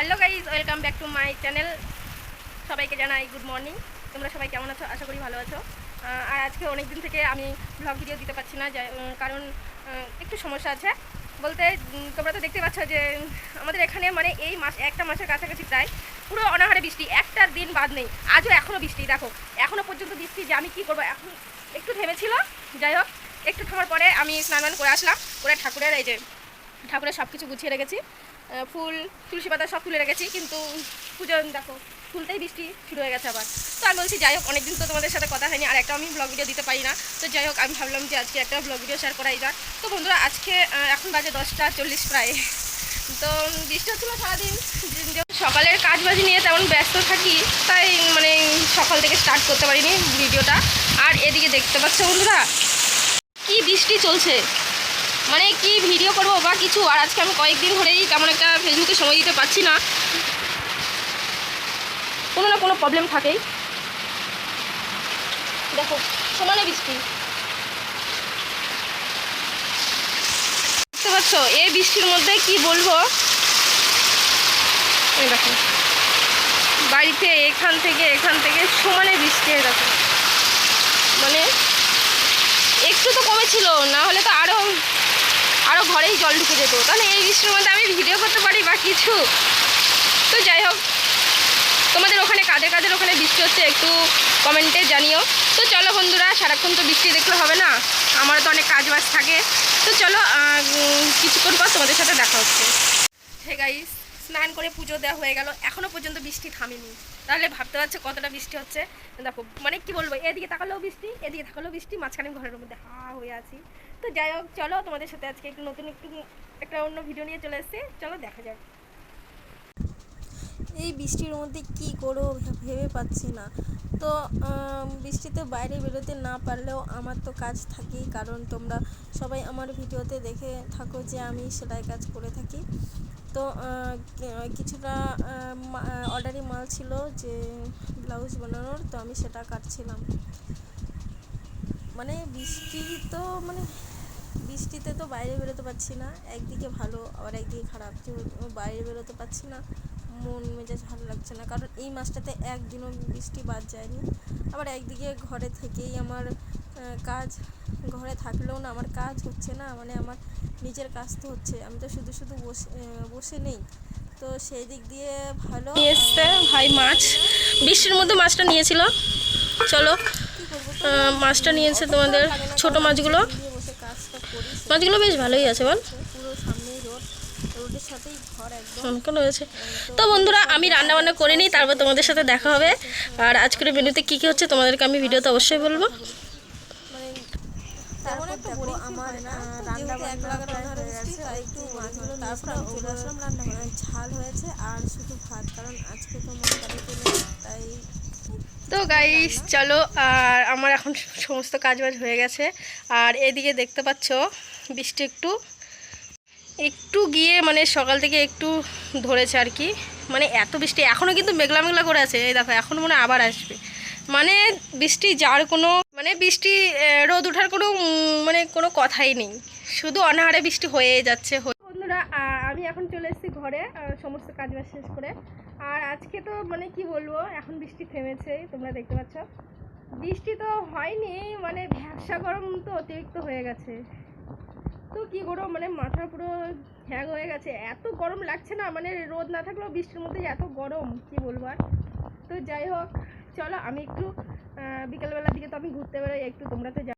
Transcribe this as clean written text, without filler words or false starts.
Hello guys, welcome back to my channel. সবাইকে জানাই good morning. তোমরা সবাই কেমন আছো? আশা করি ভালো আছো। আর আজকে অনেক দিন থেকে আমি ব্লগ ভিডিও দিতে পারছি না, কারণ একটু সমস্যা আছে বলতে। তোমরা তো দেখতে পাচ্ছ যে আমাদের এখানে মানে এই একটা মাসের কাছাকাছি প্রায় পুরো অনাহারে বৃষ্টি, একটা দিন বাদ নেই। আজও এখনও বৃষ্টি, দেখো এখনও পর্যন্ত বৃষ্টি। যে আমি কী করবো, এখন একটু থেমেছিল। যাই হোক, একটু থামার পরে আমি স্নান করে আসলাম, করে ঠাকুরের ঠাকুরের সব কিছু গুছিয়ে রেখেছি, ফুল তুলসী পাতা সব তুলে রেখেছি, কিন্তু পুজো দেখো ফুলতেই বৃষ্টি শুরু হয়ে গেছে আবার। তো আমি বলছি যাই হোক, অনেকদিন তো তোমাদের সাথে কথা হয়নি, আর একটা আমি ব্লগ ভিডিও দিতে পারি না। তো যাই হোক, আমি ভাবলাম যে আজকে একটা ব্লগ ভিডিও শেয়ার করাই যাক। তো বন্ধুরা, আজকে এখন বাজে 10টা 40 প্রায়। তো বৃষ্টি হচ্ছিলো সারাদিন। সকালের কাজবাজি নিয়ে তেমন ব্যস্ত থাকি, তাই মানে সকাল থেকে স্টার্ট করতে পারিনি ভিডিওটা। আর এদিকে দেখতে পাচ্ছ বন্ধুরা, কি বৃষ্টি চলছে, মানে কি ভিডিও করবো বা কিছু। আর আজকে আমি কয়েকদিন ধরেই তেমন একটা ফেসবুকে সময় দিতে পারছি না, কোনো না কোনো প্রবলেম থাকেই। দেখো সমানে বৃষ্টি, বুঝতে পারছো? এই বৃষ্টির মধ্যে কি বলবো, দেখো বাড়িতে এখান থেকে সমানে বৃষ্টি হয়ে গেছে। মানে একটু তো কমেছিল, না হলে তো আরও ঘরেই জল ঢুকে যেত। তাহলে এই বৃষ্টির মধ্যে আমি ভিডিও করতে পারি বা কিছু। তো যাই হোক, তোমাদের ওখানে কাদের ওখানে বৃষ্টি হচ্ছে একটু কমেন্টে জানিও। তো চলো বন্ধুরা, সারাক্ষণ তো বৃষ্টি দেখলে হবে না, আমারও তো অনেক কাজ বাজ থাকে। তো চলো কিছুক্ষণ পর তোমাদের সাথে দেখা হচ্ছে। হে গাইস, স্নান করে পুজো দেওয়া হয়ে গেল, এখনও পর্যন্ত বৃষ্টি থামেনি। তাহলে ভাবতে পারছো কতটা বৃষ্টি হচ্ছে। দেখো মানে কি বলবো, এদিকে তাকালেও বৃষ্টি, এদিকে তাকালেও বৃষ্টি, মাঝখানে ঘরের মধ্যে হয়ে আছি। তো যাই হোক, চলো তোমাদের সাথে আজকে একটু একটা অন্য ভিডিও নিয়ে চলে এসেছি, চলো দেখা যাক। এই বৃষ্টির মধ্যে কি করব ভেবে পাচ্ছি না। তো বৃষ্টিতে বাইরে বেরোতে না পারলেও আমার তো কাজ থাকেই, কারণ তোমরা সবাই আমার ভিডিওতে দেখে থাকো যে আমি সেলাই কাজ করে থাকি। তো কিছুটা অর্ডারি মাল ছিল যে ব্লাউজ বানানোর, তো আমি সেটা কাটছিলাম। মানে বৃষ্টিতে তো বাইরে বেরোতে পারছি না, একদিকে ভালো আবার একদিকে খারাপ, যে বাইরে বেরোতে পারছি না, মন মেজাজ ভালো লাগছে না, কারণ এই মাসটাতে একদিনও বৃষ্টি বাদ যায়নি। আবার একদিকে ঘরে থেকেই আমার কাজ, ঘরে থাকলেও না আমার কাজ হচ্ছে না, মানে আমার নিজের কাজ তো হচ্ছে, আমি তো শুধু শুধু বসে নেই। তো সেই দিক দিয়ে ভালো নিয়ে এসছে ভাই মাছ, বৃষ্টির মধ্যে মাছটা নিয়েছিল। চলো, মাছটা নিয়েছে তোমাদের ছোট মাছগুলো। মাছগুলো বেশ ভালোই আছে বল, পুরো সামনেই রোডের সাথেই ঘর একদম অনেকগুলো হয়েছে। তো বন্ধুরা, আমি রান্নাবান্না করে নিই, তারপর তোমাদের সাথে দেখা হবে। আর আজকের মেনুতে কী কী হচ্ছে তোমাদেরকে আমি ভিডিওতে অবশ্যই বলবো। মানে তেমন একটা বোরিং আমার রান্না বান্না প্রায় হয়ে গেছে, তাই একটু মাছগুলো তারপর আমি চলে আসলাম রান্না ঝাল হয়েছে আর শুধু ভাত, কারণ আজকে তো মা বাড়িতে নেই, তাই। তো গাইস চলো, আর আমার এখন সমস্ত কাজবাজ হয়ে গেছে। আর এদিকে দেখতে পাচ্ছ বৃষ্টি একটু একটু গিয়ে মানে সকাল থেকে একটু ধরেছে আর কি। মানে এত বৃষ্টি এখনও কিন্তু মেঘলা মেঘলা করে আছে, এই দেখো এখন মনে আবার আসবে। মানে বৃষ্টি যার কোনো মানে বৃষ্টি রোদ ওঠার কোনো মানে কোনো কথাই নেই, শুধু অনাহারে বৃষ্টি হয়ে যাচ্ছে। বন্ধুরা, আমি এখন চলে এসেছি ঘরে সমস্ত কাজবাজ শেষ করে। আর আজকে তো মানে কি বলবো, এখন বৃষ্টি থেমেছে, তোমরা দেখতে পাচ্ছ। বৃষ্টি তো হয়নি, মানে ভ্যাবসা গরম তো অতিরিক্ত হয়ে গেছে। তো কি গরম, মানে মাথা পুরো হ্যাং হয়ে গেছে, এত গরম লাগছে না, মানে রোদ না থাকলেও বৃষ্টির মধ্যে এত গরম কি বলবো আর। তো যাই হোক, চলো আমি একটু বিকেলবেলার দিকে তো আমি ঘুরতে বেরোই একটু, তোমরা তো